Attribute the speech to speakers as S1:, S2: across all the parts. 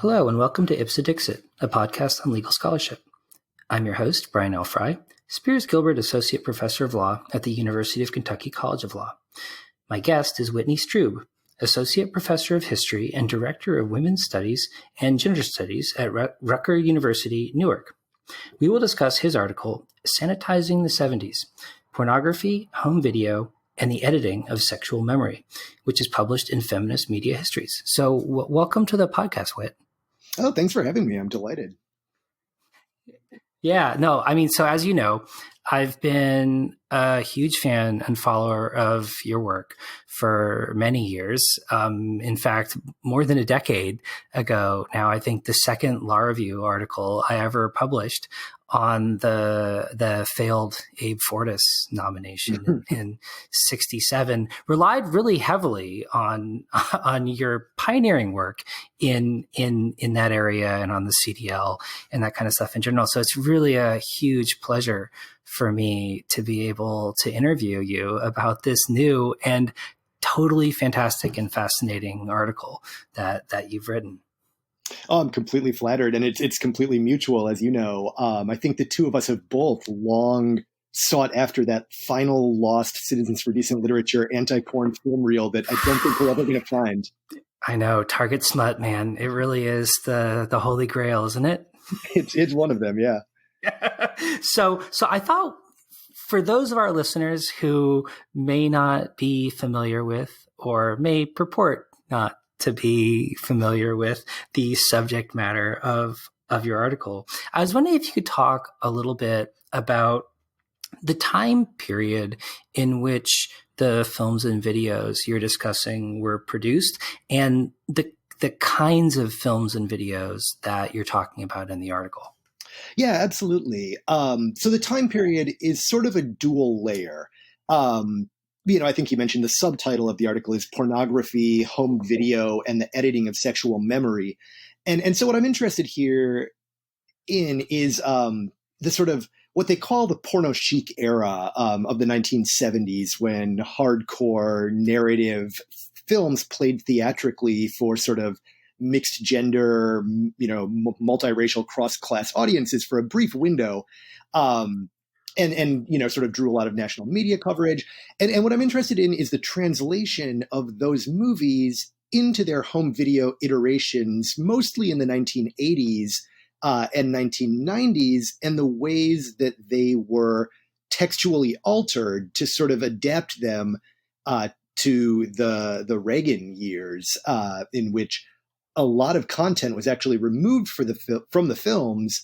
S1: Hello, and welcome to Ipsa Dixit, a podcast on legal scholarship. I'm your host, Brian L. Fry, Spears Gilbert Associate Professor of Law at the University of Kentucky College of Law. My guest is Whitney Strub, Associate Professor of History and Director of Women's Studies and Gender Studies at Rutgers University Newark. We will discuss his article, Sanitizing the Seventies, Pornography, Home Video, and the Editing of Sexual Memory, which is published in Feminist Media Histories. So welcome to the podcast, Whit.
S2: Oh, thanks for having me. I'm delighted.
S1: Yeah, no, I mean, so as you know, I've been a huge fan and follower of your work for many years. In fact, more than a decade ago now, I think the second Law Review article I ever published on the failed Abe Fortas nomination in '67 relied really heavily on your pioneering work in that area and on the CDL and that kind of stuff in general. So it's really a huge pleasure for me to be able to interview you about this new and totally fantastic and fascinating article that you've written.
S2: Oh, I'm completely flattered, and it's completely mutual, as you know. I think the two of us have both long sought after that final lost Citizens for Decent Literature anti-porn film reel that I don't think we're ever going to find.
S1: I know, Target Smut, man. It really is the holy grail, isn't it?
S2: It's one of them, yeah.
S1: So I thought for those of our listeners who may not be familiar with or may purport not to be familiar with the subject matter of your article, I was wondering if you could talk a little bit about the time period in which the films and videos you're discussing were produced and the kinds of films and videos that you're talking about in the article.
S2: Yeah, absolutely. So the time period is sort of a dual layer. I think you mentioned the subtitle of the article is Pornography, Home Video, and the Editing of Sexual Memory. And so what I'm interested here in is the sort of what they call the porno chic era of the 1970s, when hardcore narrative films played theatrically for sort of mixed gender, multiracial cross-class audiences for a brief window. And sort of drew a lot of national media coverage. And what I'm interested in is the translation of those movies into their home video iterations, mostly in the 1980s and 1990s, and the ways that they were textually altered to sort of adapt them to the Reagan years, in which a lot of content was actually removed from the films,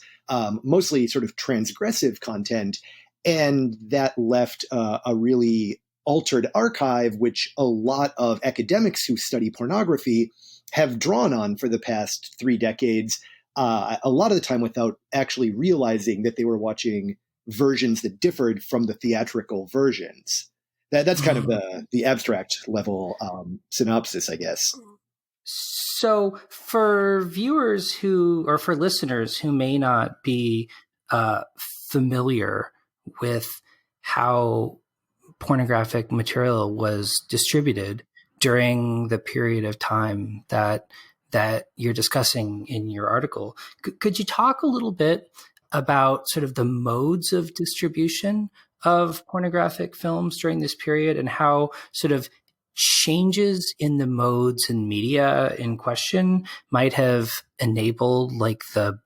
S2: mostly sort of transgressive content, and that left a really altered archive, which a lot of academics who study pornography have drawn on for the past 3 decades, a lot of the time without actually realizing that they were watching versions that differed from the theatrical versions. That's kind of the abstract level synopsis, I guess.
S1: So for viewers for listeners who may not be familiar with how pornographic material was distributed during the period of time that you're discussing in your article, could you talk a little bit about sort of the modes of distribution of pornographic films during this period and how sort of changes in the modes and media in question might have enabled like the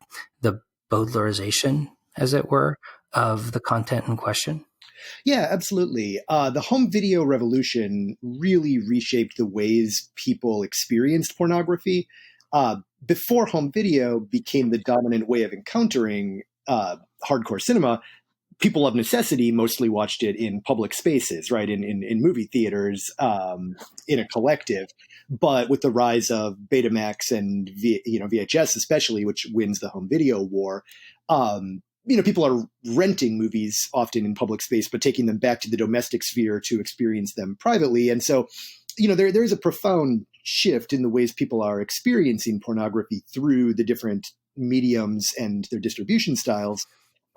S1: Bowdlerization, as it were, of the content in question?
S2: Yeah, absolutely. The home video revolution really reshaped the ways people experienced pornography. Before home video became the dominant way of encountering hardcore cinema, people of necessity mostly watched it in public spaces, right? In movie theaters, in a collective. But with the rise of Betamax and VHS especially, which wins the home video war, people are renting movies often in public space, but taking them back to the domestic sphere to experience them privately. And so, there's a profound shift in the ways people are experiencing pornography through the different mediums and their distribution styles.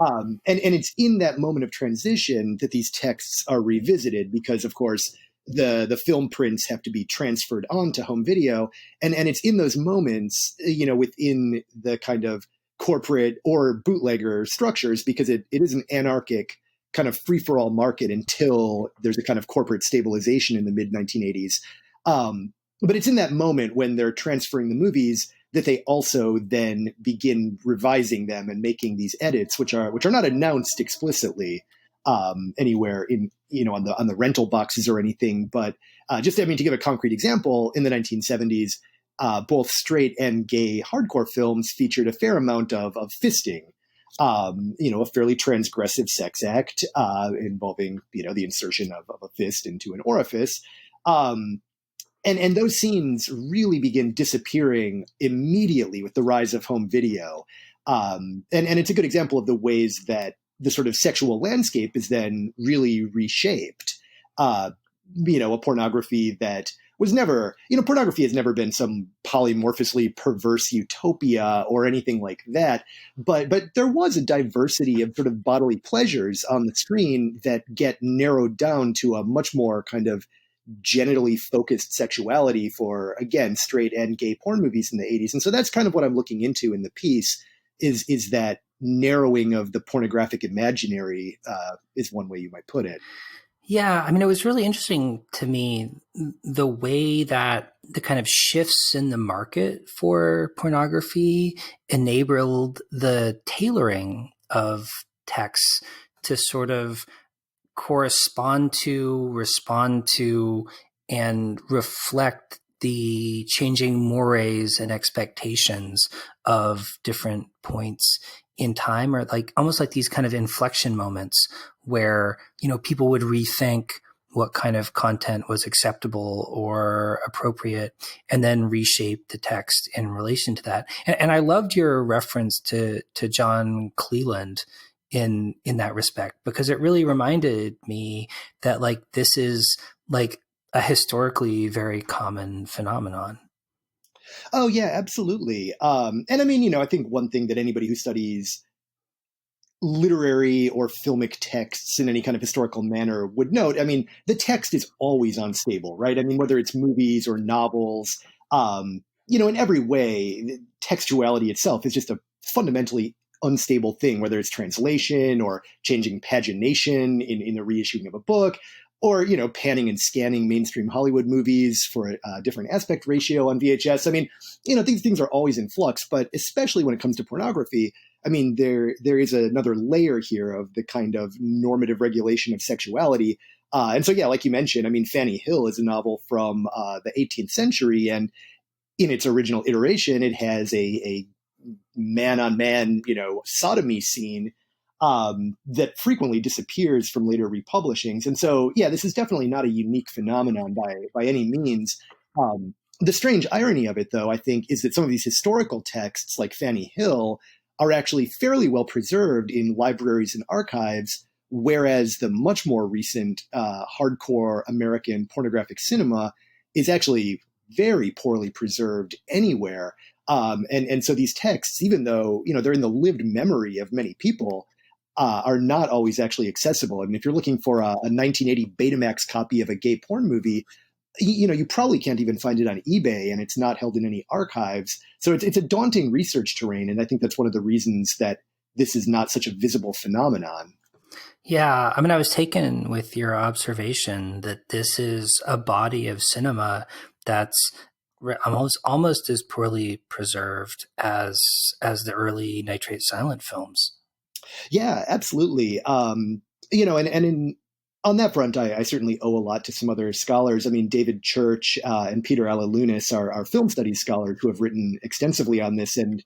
S2: And it's in that moment of transition that these texts are revisited because, of course, the film prints have to be transferred onto home video. And it's in those moments, within the kind of corporate or bootlegger structures, because it is an anarchic kind of free-for-all market until there's a kind of corporate stabilization in the mid 1980s. But it's in that moment when they're transferring the movies that they also then begin revising them and making these edits, which are not announced explicitly anywhere in on the rental boxes or anything. But to give a concrete example, in the 1970s, both straight and gay hardcore films featured a fair amount of fisting. A fairly transgressive sex act involving the insertion of a fist into an orifice. And those scenes really begin disappearing immediately with the rise of home video. And it's a good example of the ways that the sort of sexual landscape is then really reshaped. A pornography that was never, pornography has never been some polymorphously perverse utopia or anything like that. But there was a diversity of sort of bodily pleasures on the screen that get narrowed down to a much more kind of genitally focused sexuality for, again, straight and gay porn movies in the 80s. And so that's kind of what I'm looking into in the piece is that narrowing of the pornographic imaginary, is one way you might put it.
S1: Yeah, I mean, it was really interesting to me the way that the kind of shifts in the market for pornography enabled the tailoring of texts to sort of correspond to, respond to, and reflect the changing mores and expectations of different points in time, or like almost like these kind of inflection moments where, people would rethink what kind of content was acceptable or appropriate and then reshape the text in relation to that. And I loved your reference to John Cleland in that respect, because it really reminded me that like this is like a historically very common phenomenon.
S2: Oh yeah, absolutely. And I mean, I think one thing that anybody who studies literary or filmic texts in any kind of historical manner would note, I mean, the text is always unstable, right? I mean, whether it's movies or novels, in every way, textuality itself is just a fundamentally unstable thing, whether it's translation or changing pagination in the reissuing of a book, or panning and scanning mainstream Hollywood movies for a different aspect ratio on VHS. I mean, these things are always in flux, but especially when it comes to pornography, I mean, there is another layer here of the kind of normative regulation of sexuality. And so, yeah, like you mentioned, I mean, Fanny Hill is a novel from the 18th century, and in its original iteration, it has a man-on-man, sodomy scene that frequently disappears from later republishings. And so, yeah, this is definitely not a unique phenomenon by any means. The strange irony of it, though, I think, is that some of these historical texts, like Fanny Hill, are actually fairly well preserved in libraries and archives, whereas the much more recent hardcore American pornographic cinema is actually very poorly preserved anywhere. And so these texts, even though they're in the lived memory of many people, are not always actually accessible. I mean, if you're looking for a 1980 Betamax copy of a gay porn movie, you probably can't even find it on eBay, and it's not held in any archives. So it's a daunting research terrain, and I think that's one of the reasons that this is not such a visible phenomenon.
S1: Yeah, I mean, I was taken with your observation that this is a body of cinema that's almost as poorly preserved as the early nitrate silent films.
S2: Yeah, absolutely. On that front, I certainly owe a lot to some other scholars. I mean, David Church and Peter Alalunas are film studies scholars who have written extensively on this. And,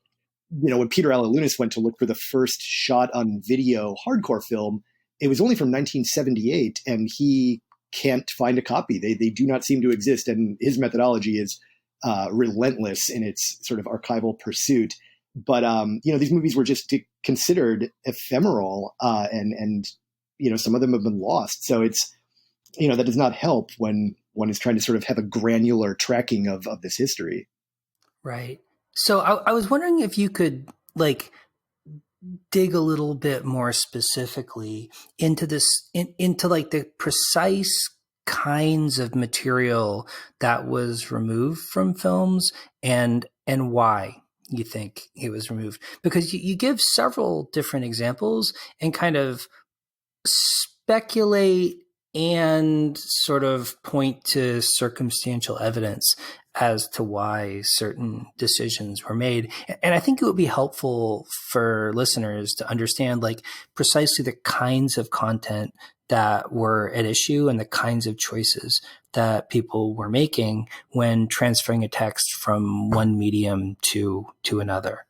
S2: when Peter Alalunas went to look for the first shot on video hardcore film, it was only from 1978, and he can't find a copy. They do not seem to exist. And his methodology is relentless in its sort of archival pursuit. But these movies were just considered ephemeral, and some of them have been lost. So it's that does not help when one is trying to sort of have a granular tracking of this history.
S1: Right. So I was wondering if you could like dig a little bit more specifically into this, into like the precise kinds of material that was removed from films and why you think it was removed? Because you give several different examples and kind of speculate and sort of point to circumstantial evidence as to why certain decisions were made. And I think it would be helpful for listeners to understand like precisely the kinds of content that were at issue and the kinds of choices that people were making when transferring a text from one medium to another.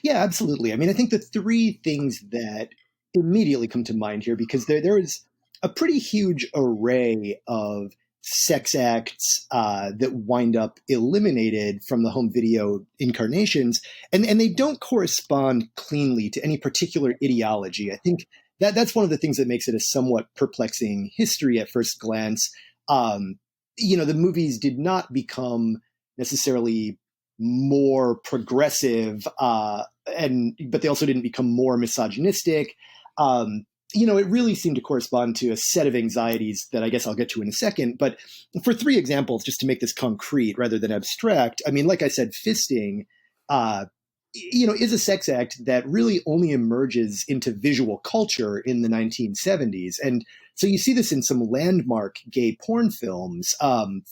S2: Yeah, absolutely. I mean, I think the three things that immediately come to mind here, because there is a pretty huge array of sex acts that wind up eliminated from the home video incarnations, and they don't correspond cleanly to any particular ideology. I think that's one of the things that makes it a somewhat perplexing history at first glance. The movies did not become necessarily more progressive, but they also didn't become more misogynistic. It really seemed to correspond to a set of anxieties that I guess I'll get to in a second. But for three examples, just to make this concrete rather than abstract, I mean, like I said, fisting, is a sex act that really only emerges into visual culture in the 1970s. And so you see this in some landmark gay porn films.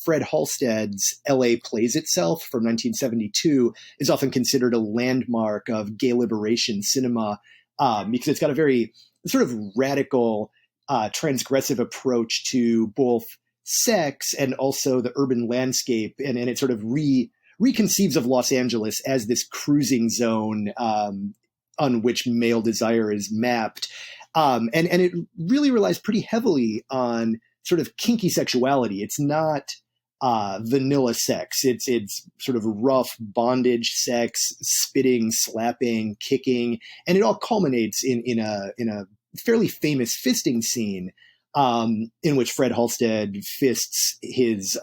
S2: Fred Halstead's L.A. Plays Itself from 1972 is often considered a landmark of gay liberation cinema because it's got a very sort of radical, transgressive approach to both sex and also the urban landscape. And it sort of reconceives of Los Angeles as this cruising zone on which male desire is mapped. And it really relies pretty heavily on sort of kinky sexuality. It's not vanilla sex. It's sort of rough bondage sex, spitting, slapping, kicking, and it all culminates in a fairly famous fisting scene in which Fred Halstead fists his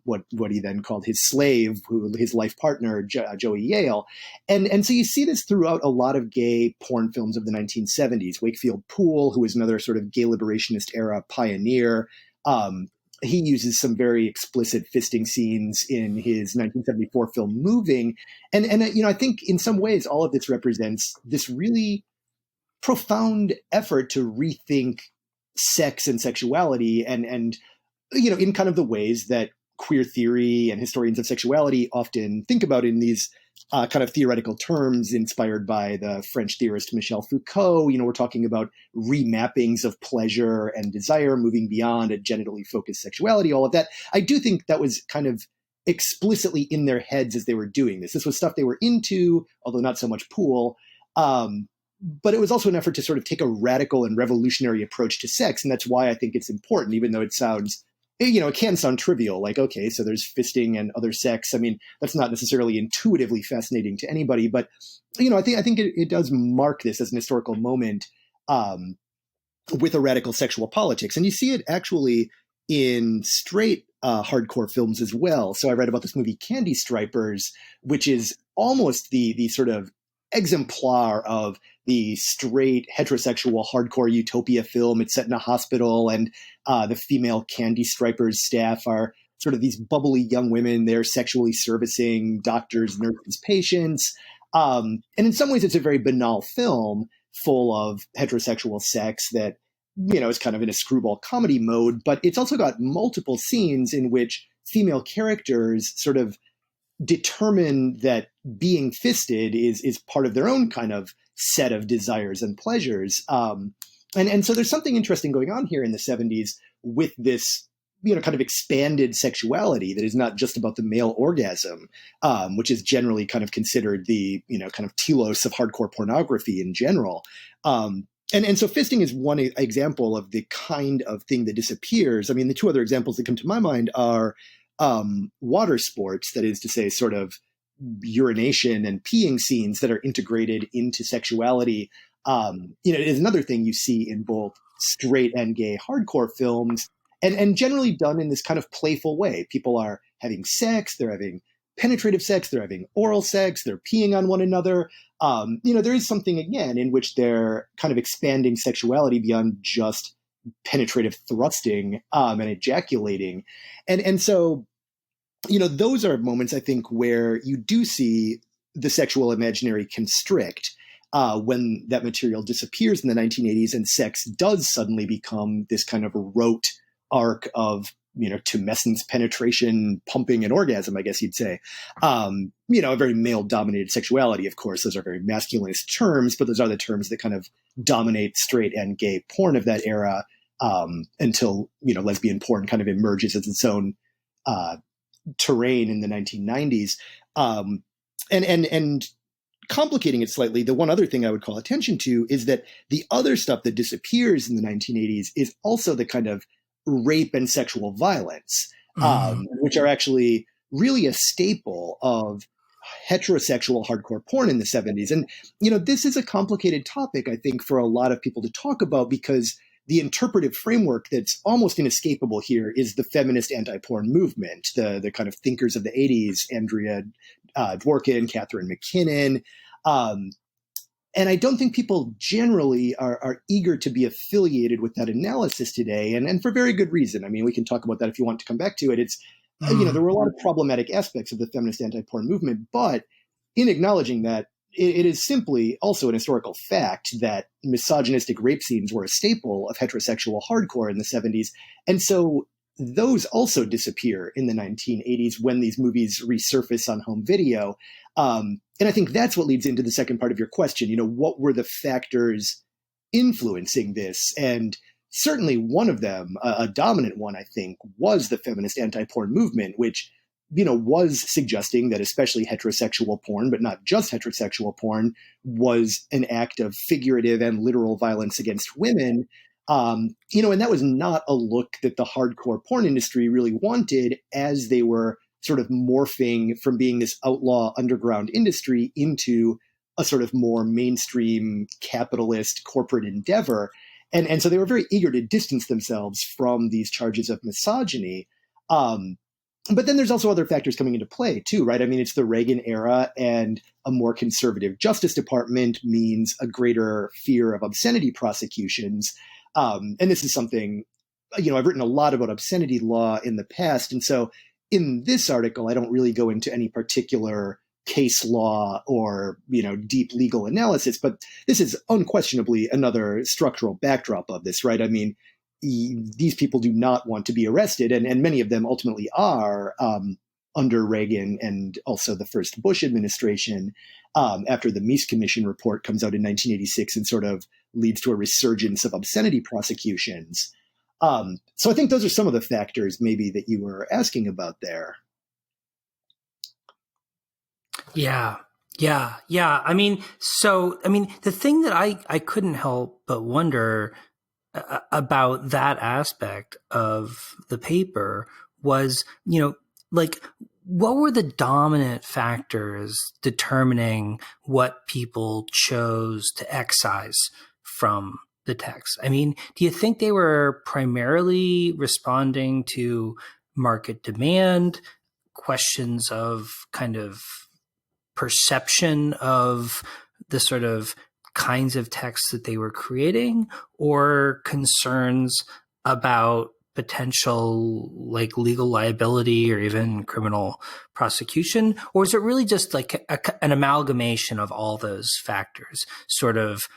S2: what he then called his slave, his life partner, Joey Yale. And so you see this throughout a lot of gay porn films of the 1970s. Wakefield Poole, who was another sort of gay liberationist era pioneer, he uses some very explicit fisting scenes in his 1974 film Moving. And I think in some ways all of this represents this really profound effort to rethink sex and sexuality and in kind of the ways that queer theory and historians of sexuality often think about in these kind of theoretical terms inspired by the French theorist Michel Foucault. We're talking about remappings of pleasure and desire, moving beyond a genitally focused sexuality, all of that. I do think that was kind of explicitly in their heads as they were doing this. This was stuff they were into, although not so much Poole. But it was also an effort to sort of take a radical and revolutionary approach to sex. And that's why I think it's important, even though it sounds, it can sound trivial, like, okay, so there's fisting and other sex. I mean, that's not necessarily intuitively fascinating to anybody, but, I think it does mark this as an historical moment with a radical sexual politics. And you see it actually in straight hardcore films as well. So I read about this movie Candy Stripers, which is almost the sort of exemplar of the straight heterosexual hardcore utopia film. It's set in a hospital, and the female Candy Stripers staff are sort of these bubbly young women. They're sexually servicing doctors, nurses, patients. And in some ways, it's a very banal film full of heterosexual sex that, is kind of in a screwball comedy mode. But it's also got multiple scenes in which female characters sort of determine that being fisted is part of their own kind of set of desires and pleasures. And so there's something interesting going on here in the 70s with this, kind of expanded sexuality that is not just about the male orgasm, which is generally kind of considered the, kind of telos of hardcore pornography in general. And so fisting is one example of the kind of thing that disappears. I mean, the two other examples that come to my mind are water sports, that is to say, sort of urination and peeing scenes that are integrated into sexuality. It is another thing you see in both straight and gay hardcore films, and generally done in this kind of playful way. People are having sex, they're having penetrative sex, they're having oral sex, they're peeing on one another. There is something, again, in which they're kind of expanding sexuality beyond just penetrative thrusting and ejaculating. And so, those are moments, I think, where you do see the sexual imaginary constrict when that material disappears in the 1980s and sex does suddenly become this kind of rote arc of, tumescence, penetration, pumping, and orgasm, I guess you'd say. A very male-dominated sexuality, of course. Those are very masculinist terms, but those are the terms that kind of dominate straight and gay porn of that era until, lesbian porn kind of emerges as its own terrain in the 1990s. And complicating it slightly, the one other thing I would call attention to is that the other stuff that disappears in the 1980s is also the kind of rape and sexual violence, which are actually really a staple of heterosexual hardcore porn in the 70s. And, this is a complicated topic, I think, for a lot of people to talk about, because the interpretive framework that's almost inescapable here is the feminist anti-porn movement, the kind of thinkers of the 80s, Andrea Dworkin, Catherine McKinnon. And I don't think people generally are eager to be affiliated with that analysis today, and for very good reason. I mean, we can talk about that if you want to come back to it. It's, there were a lot of problematic aspects of the feminist anti-porn movement, but in acknowledging that, it is simply also an historical fact that misogynistic rape scenes were a staple of heterosexual hardcore in the 70s. And so those also disappear in the 1980s when these movies resurface on home video. And I think that's what leads into the second part of your question. What were the factors influencing this? And certainly one of them, a dominant one, I think, was the feminist anti-porn movement, which, was suggesting that especially heterosexual porn, but not just heterosexual porn, was an act of figurative and literal violence against women. And that was not a look that the hardcore porn industry really wanted, as they were sort of morphing from being this outlaw underground industry into a sort of more mainstream capitalist corporate endeavor. And so they were very eager to distance themselves from these charges of misogyny. But then there's also other factors coming into play too, right? I mean, it's the Reagan era, and a more conservative Justice Department means a greater fear of obscenity prosecutions. And this is something, I've written a lot about obscenity law in the past. And so in this article, I don't really go into any particular case law or, deep legal analysis, but this is unquestionably another structural backdrop of this, right? I mean, these people do not want to be arrested, and many of them ultimately are under Reagan and also the first Bush administration, after the Meese Commission report comes out in 1986 and sort of leads to a resurgence of obscenity prosecutions. So I think those are some of the factors maybe that you were asking about there.
S1: Yeah. I mean, the thing that I couldn't help but wonder about that aspect of the paper was, what were the dominant factors determining what people chose to excise from the text? I mean, do you think they were primarily responding to market demand, questions of kind of perception of the sort of kinds of texts that they were creating, or concerns about potential legal liability or even criminal prosecution? Or is it really just an amalgamation of all those factors, sort of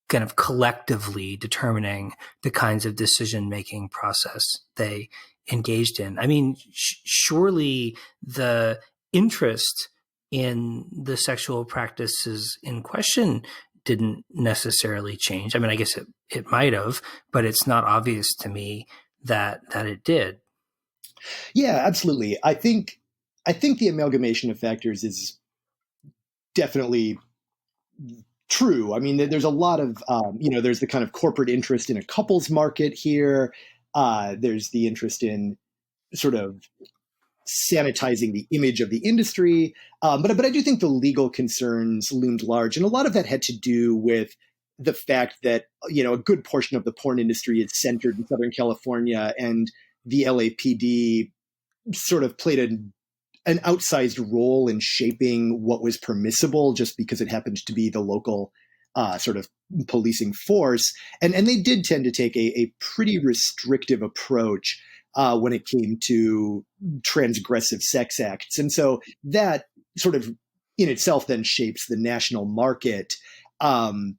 S1: kind of collectively determining the kinds of decision-making process they engaged in? I mean, surely the interest in the sexual practices in question didn't necessarily change. I mean, I guess it might have, but it's not obvious to me that it did.
S2: Yeah, absolutely. I think the amalgamation of factors is definitely true. I mean, there's a lot of, there's the kind of corporate interest in a couples market here. There's the interest in sort of sanitizing the image of the industry. But I do think the legal concerns loomed large. And a lot of that had to do with the fact that, a good portion of the porn industry is centered in Southern California, and the LAPD sort of played an outsized role in shaping what was permissible just because it happened to be the local sort of policing force. And they did tend to take a pretty restrictive approach when it came to transgressive sex acts. And so that sort of in itself then shapes the national market. And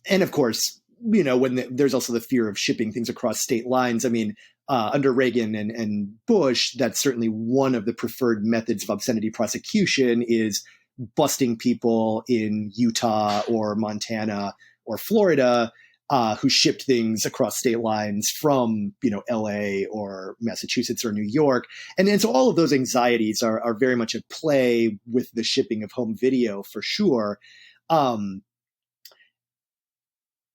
S2: of course, when there's also the fear of shipping things across state lines. I mean, under Reagan and Bush, that's certainly one of the preferred methods of obscenity prosecution is busting people in Utah or Montana or Florida who shipped things across state lines from, LA or Massachusetts or New York. And so all of those anxieties are very much at play with the shipping of home video for sure. And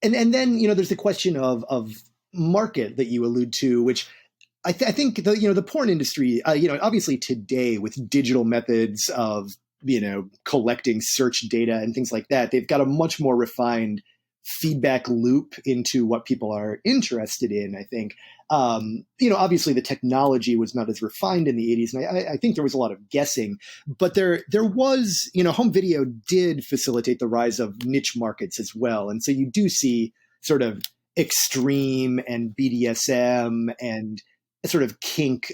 S2: then, there's the question of market that you allude to, which I think the porn industry, obviously today with digital methods of, collecting search data and things like that, they've got a much more refined feedback loop into what people are interested in, I think. Obviously the technology was not as refined in the 80s, and I think there was a lot of guessing, but there was, home video did facilitate the rise of niche markets as well. And so you do see sort of extreme and BDSM and sort of kink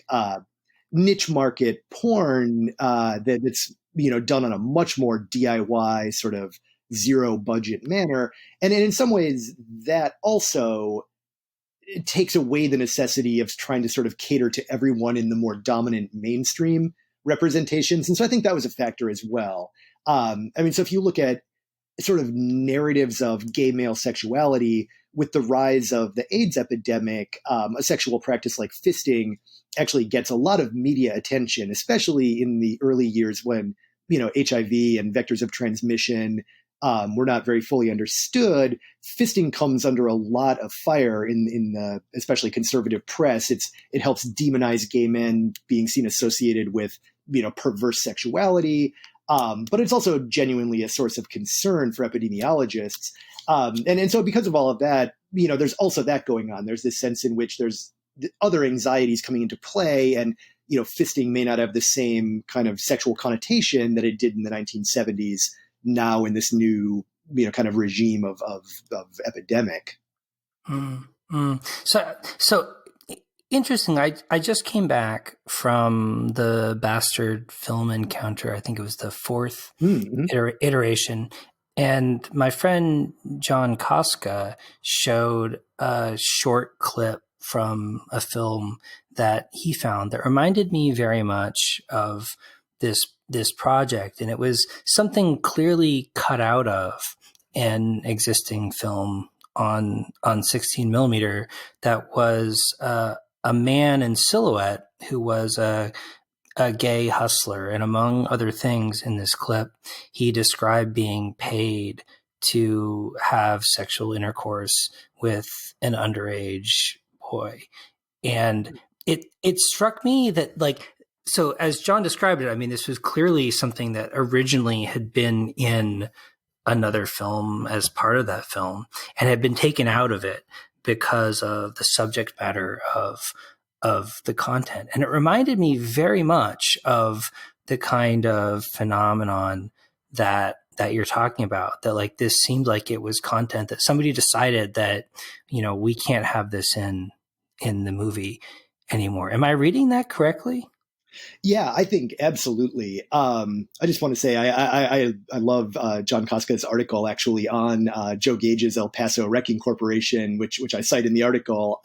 S2: niche market porn that's, done on a much more DIY sort of zero budget manner. And in some ways that also takes away the necessity of trying to sort of cater to everyone in the more dominant mainstream representations. And so I think that was a factor as well. So if you look at sort of narratives of gay male sexuality with the rise of the AIDS epidemic, a sexual practice like fisting actually gets a lot of media attention, especially in the early years when, HIV and vectors of transmission were not very fully understood. Fisting comes under a lot of fire in the especially conservative press. It helps demonize gay men being seen associated with perverse sexuality, but it's also genuinely a source of concern for epidemiologists. And so because of all of that, there's also that going on. There's this sense in which there's other anxieties coming into play, and fisting may not have the same kind of sexual connotation that it did in the 1970s. Now in this new, kind of regime of epidemic.
S1: So interesting. I just came back from the Bastard Film Encounter. I think it was the fourth iteration. And my friend John Koska showed a short clip from a film that he found that reminded me very much of this project. And it was something clearly cut out of an existing film on 16 millimeter that was a man in silhouette who was a gay hustler. And among other things in this clip, he described being paid to have sexual intercourse with an underage boy. And it struck me that, so as John described it, I mean, this was clearly something that originally had been in another film as part of that film and had been taken out of it because of the subject matter of the content. And it reminded me very much of the kind of phenomenon that you're talking about, that this seemed like it was content that somebody decided that, we can't have this in the movie anymore. Am I reading that correctly?
S2: Yeah, I think absolutely. I just want to say I love John Koska's article actually on Joe Gage's El Paso Wrecking Corporation, which I cite in the article.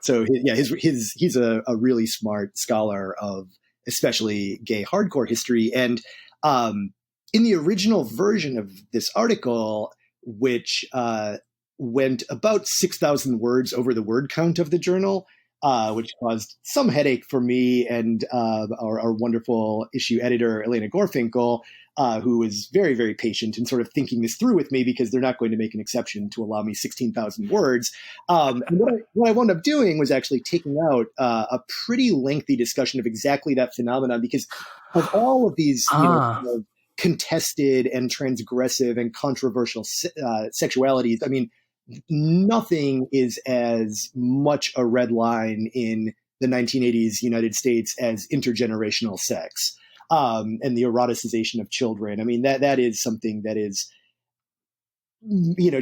S2: He's a really smart scholar of especially gay hardcore history. And in the original version of this article, which went about 6,000 words over the word count of the journal, which caused some headache for me and our wonderful issue editor, Elena Gorfinkel, who was very, very patient in sort of thinking this through with me because they're not going to make an exception to allow me 16,000 words. And what I wound up doing was actually taking out a pretty lengthy discussion of exactly that phenomenon, because of all of these kind of contested and transgressive and controversial sexualities, I mean, nothing is as much a red line in the 1980s United States as intergenerational sex and the eroticization of children. I mean, that is something that is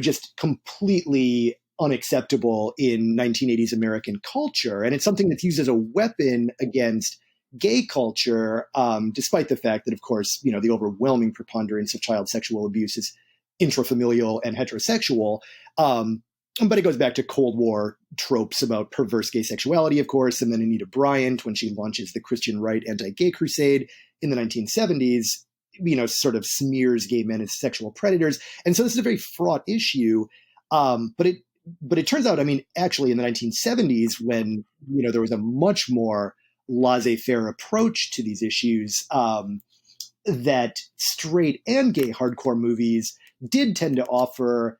S2: just completely unacceptable in 1980s American culture. And it's something that's used as a weapon against gay culture, despite the fact that, of course, the overwhelming preponderance of child sexual abuse is intrafamilial and heterosexual. But it goes back to Cold War tropes about perverse gay sexuality, of course, and then Anita Bryant, when she launches the Christian right anti-gay crusade in the 1970s, sort of smears gay men as sexual predators. And so this is a very fraught issue. But it turns out, actually in the 1970s, when, there was a much more laissez-faire approach to these issues, that straight and gay hardcore movies did tend to offer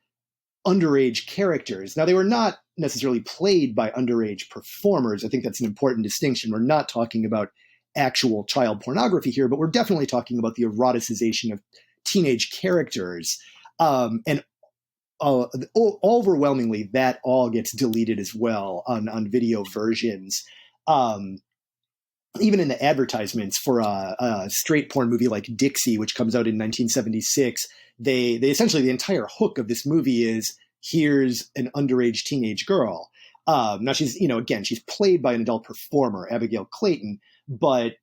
S2: underage characters. Now, they were not necessarily played by underage performers. I think that's an important distinction. We're not talking about actual child pornography here, but we're definitely talking about the eroticization of teenage characters. And overwhelmingly, that all gets deleted as well on video versions. Even in the advertisements for a straight porn movie like Dixie, which comes out in 1976, they essentially, the entire hook of this movie is, here's an underage teenage girl. Now she's, again, she's played by an adult performer, Abigail Clayton, but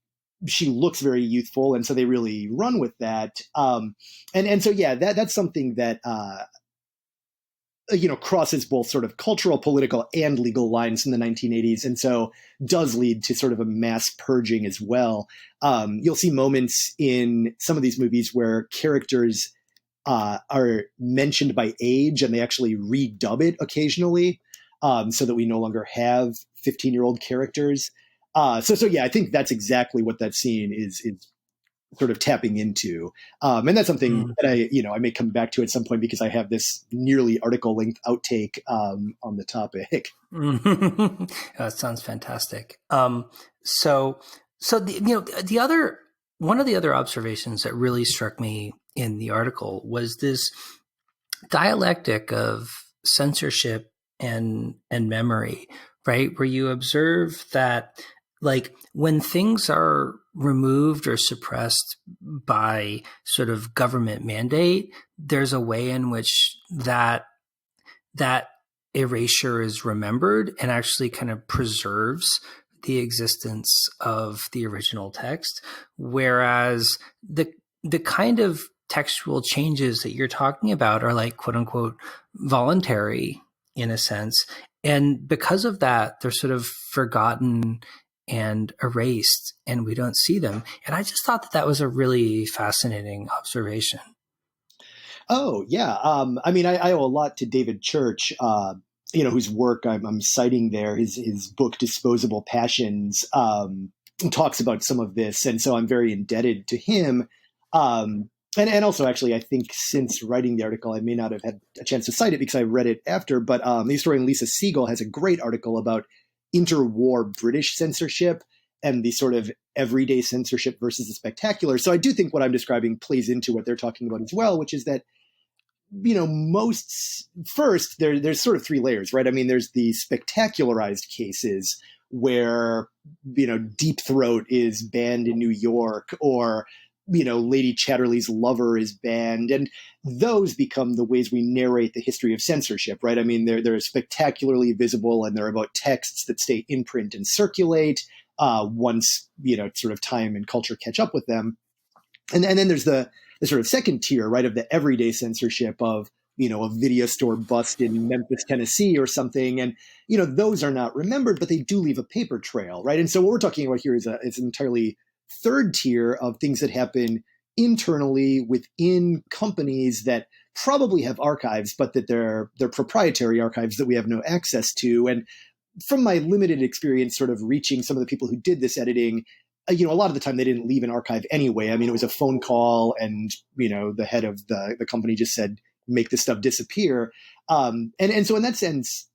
S2: she looks very youthful. And so they really run with that. And so, yeah, that's something that, crosses both sort of cultural, political, and legal lines in the 1980s. And so does lead to sort of a mass purging as well. You'll see moments in some of these movies where characters are mentioned by age, and they actually redub it occasionally, so that we no longer have 15-year-old characters. So yeah, I think that's exactly what that scene is sort of tapping into. And that's something that I may come back to at some point, because I have this nearly article length outtake on the topic.
S1: That sounds fantastic. So one of the other observations that really struck me in the article was this dialectic of censorship and memory, right? Where you observe that, like, when things are removed or suppressed by sort of government mandate, there's a way in which that erasure is remembered and actually kind of preserves the existence of the original text. Whereas the kind of textual changes that you're talking about are, like, quote unquote, voluntary in a sense. And because of that, they're sort of forgotten and erased, and we don't see them. And I just thought that was a really fascinating observation.
S2: Oh, yeah. I owe a lot to David Church, whose work I'm citing there. His book, Disposable Passions, talks about some of this. And so I'm very indebted to him. And also, actually, I think since writing the article, I may not have had a chance to cite it because I read it after. But the historian Lisa Siegel has a great article about interwar British censorship and the sort of everyday censorship versus the spectacular. So I do think what I'm describing plays into what they're talking about as well, which is that, there's sort of three layers, right? I mean, there's the spectacularized cases where, Deep Throat is banned in New York, or, Lady Chatterley's lover is banned. And those become the ways we narrate the history of censorship, right? I mean, they're spectacularly visible, and they're about texts that stay in print and circulate once, sort of time and culture catch up with them. And then there's the sort of second tier, right, of the everyday censorship of, a video store bust in Memphis, Tennessee or something. And, those are not remembered, but they do leave a paper trail, right? And so what we're talking about here is an entirely third tier of things that happen internally within companies that probably have archives, but that they're proprietary archives that we have no access to. And from my limited experience sort of reaching some of the people who did this editing, a lot of the time they didn't leave an archive anyway. I mean, it was a phone call, and, the head of the company just said, make this stuff disappear. And so in that sense,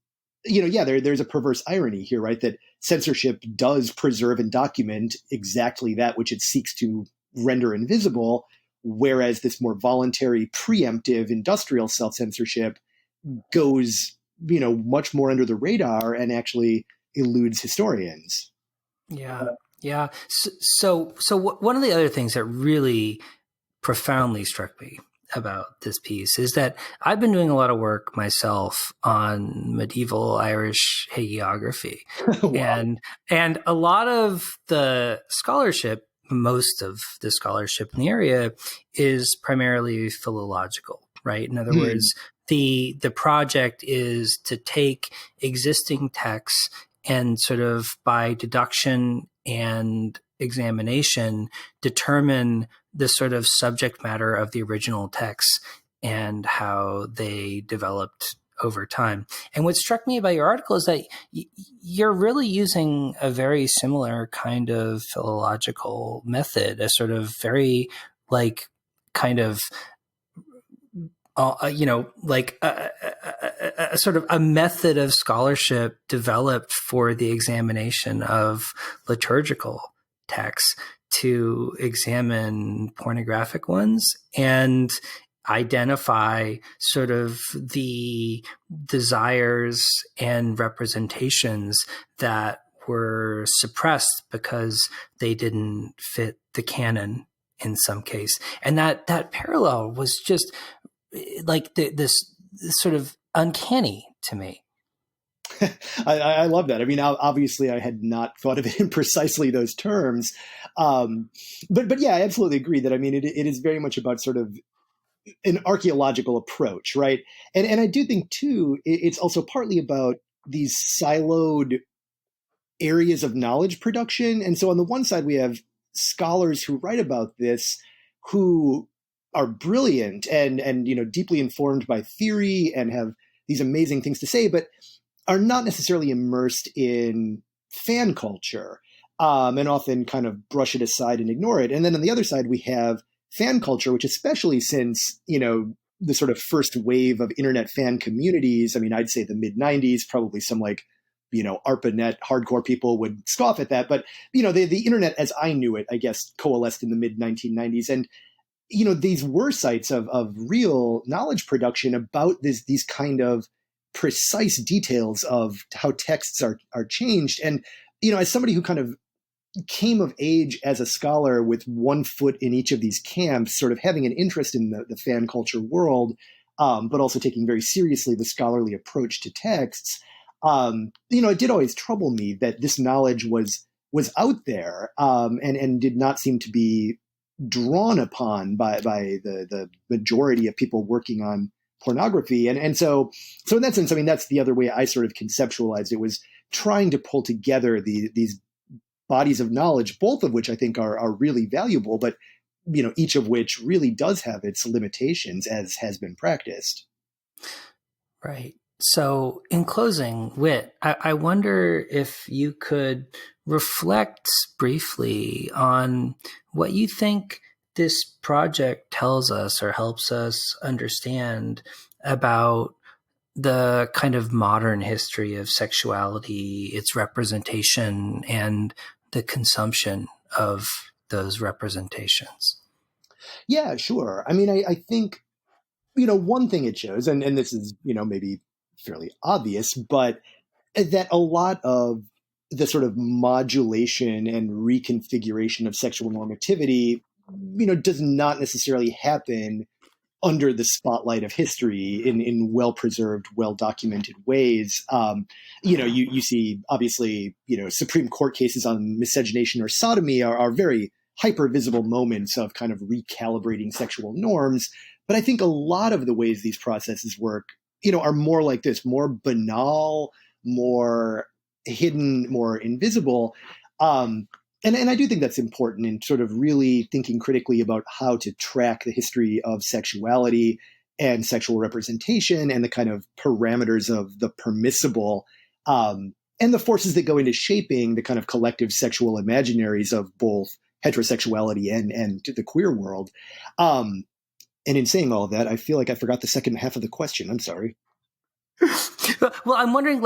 S2: there's a perverse irony here, right? That censorship does preserve and document exactly that which it seeks to render invisible, whereas this more voluntary, preemptive, industrial self-censorship goes, much more under the radar and actually eludes historians.
S1: Yeah. Yeah. So one of the other things that really profoundly struck me about this piece is that I've been doing a lot of work myself on medieval Irish hagiography.
S2: Wow.
S1: And a lot of the scholarship, most of the scholarship in the area is primarily philological, right? In other
S2: Hmm.
S1: words, the project is to take existing texts and sort of by deduction and examination determine the sort of subject matter of the original texts and how they developed over time. And what struck me about your article is that you're really using a very similar kind of philological method, a sort of very like kind of like a sort of a method of scholarship developed for the examination of liturgical texts to examine pornographic ones and identify sort of the desires and representations that were suppressed because they didn't fit the canon in some case. And that parallel was just like this sort of uncanny to me.
S2: I love that. I mean, obviously, I had not thought of it in precisely those terms, but yeah, I absolutely agree that. I mean, it is very much about sort of an archaeological approach, right? And I do think too, it's also partly about these siloed areas of knowledge production. And so on the one side, we have scholars who write about this, who are brilliant and deeply informed by theory and have these amazing things to say, but are not necessarily immersed in fan culture, and often kind of brush it aside and ignore it. And then on the other side, we have fan culture, which especially since, the sort of first wave of internet fan communities, I mean, I'd say the mid 90s, probably some like, ARPANET hardcore people would scoff at that. But, the internet as I knew it, I guess, coalesced in the mid 1990s. And, these were sites of real knowledge production about these kind of precise details of how texts are changed. And, as somebody who kind of came of age as a scholar with one foot in each of these camps, sort of having an interest in the fan culture world, but also taking very seriously the scholarly approach to texts, it did always trouble me that this knowledge was out there, and did not seem to be drawn upon by the majority of people working on pornography. And so in that sense, I mean, that's the other way I sort of conceptualized it, was trying to pull together these bodies of knowledge, both of which I think are really valuable, but each of which really does have its limitations, as has been practiced.
S1: Right. So in closing, Whit, I wonder if you could reflect briefly on what you think this project tells us or helps us understand about the kind of modern history of sexuality, its representation, and the consumption of those representations.
S2: Yeah, sure. I mean, I think, one thing it shows, and this is, maybe fairly obvious, but that a lot of the sort of modulation and reconfiguration of sexual normativity, does not necessarily happen under the spotlight of history in well-preserved, well-documented ways. You see, obviously, Supreme Court cases on miscegenation or sodomy are very hyper-visible moments of kind of recalibrating sexual norms. But I think a lot of the ways these processes work, are more like this, more banal, more hidden, more invisible. And I do think that's important in sort of really thinking critically about how to track the history of sexuality and sexual representation and the kind of parameters of the permissible, and the forces that go into shaping the kind of collective sexual imaginaries of both heterosexuality and the queer world. And in saying all of that, I feel like I forgot the second half of the question. I'm sorry.
S1: Well, I'm wondering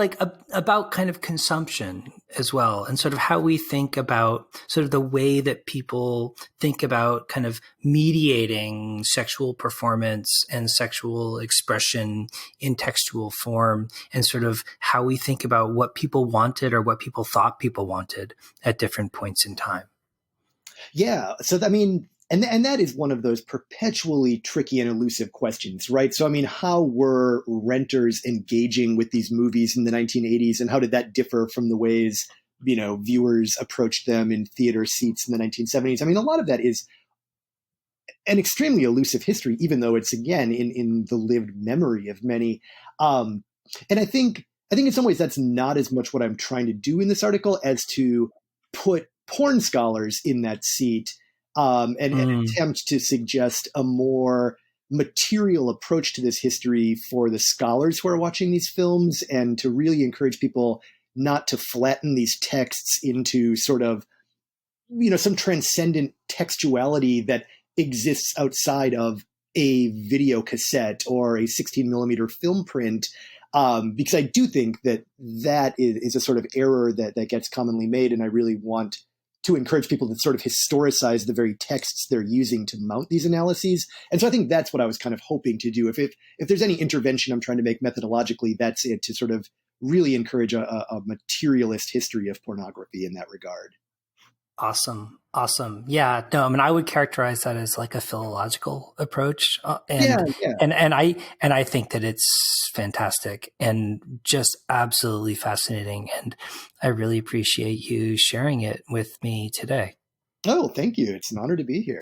S1: about kind of consumption as well, and sort of how we think about sort of the way that people think about kind of mediating sexual performance and sexual expression in textual form, and sort of how we think about what people wanted or what people thought people wanted at different points in time.
S2: Yeah. So, I mean, And that is one of those perpetually tricky and elusive questions, right? So, I mean, how were renters engaging with these movies in the 1980s, and how did that differ from the ways, viewers approached them in theater seats in the 1970s? I mean, a lot of that is an extremely elusive history, even though it's, again, in the lived memory of many. And I think in some ways that's not as much what I'm trying to do in this article as to put porn scholars in that seat and attempt to suggest a more material approach to this history for the scholars who are watching these films, and to really encourage people not to flatten these texts into sort of, some transcendent textuality that exists outside of a video cassette or a 16 millimeter film print. Because I do think that is a sort of error that gets commonly made, and I really want to encourage people to sort of historicize the very texts they're using to mount these analyses. And so I think that's what I was kind of hoping to do. If there's any intervention I'm trying to make methodologically, that's it, to sort of really encourage a materialist history of pornography in that regard.
S1: Awesome. Yeah, no, I mean, I would characterize that as like a philological approach. And I think that it's fantastic and just absolutely fascinating. And I really appreciate you sharing it with me today.
S2: Oh, thank you. It's an honor to be here.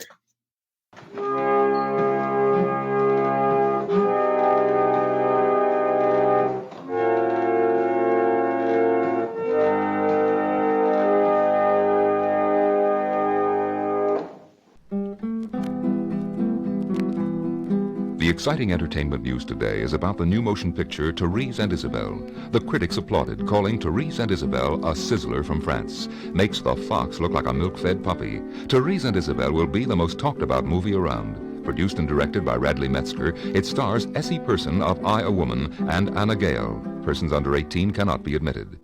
S3: The exciting entertainment news today is about the new motion picture Therese and Isabelle. The critics applauded, calling Therese and Isabelle a sizzler from France. Makes the fox look like a milk-fed puppy. Therese and Isabelle will be the most talked about movie around. Produced and directed by Radley Metzger, it stars Essie Person of I, a Woman and Anna Gale. Persons under 18 cannot be admitted.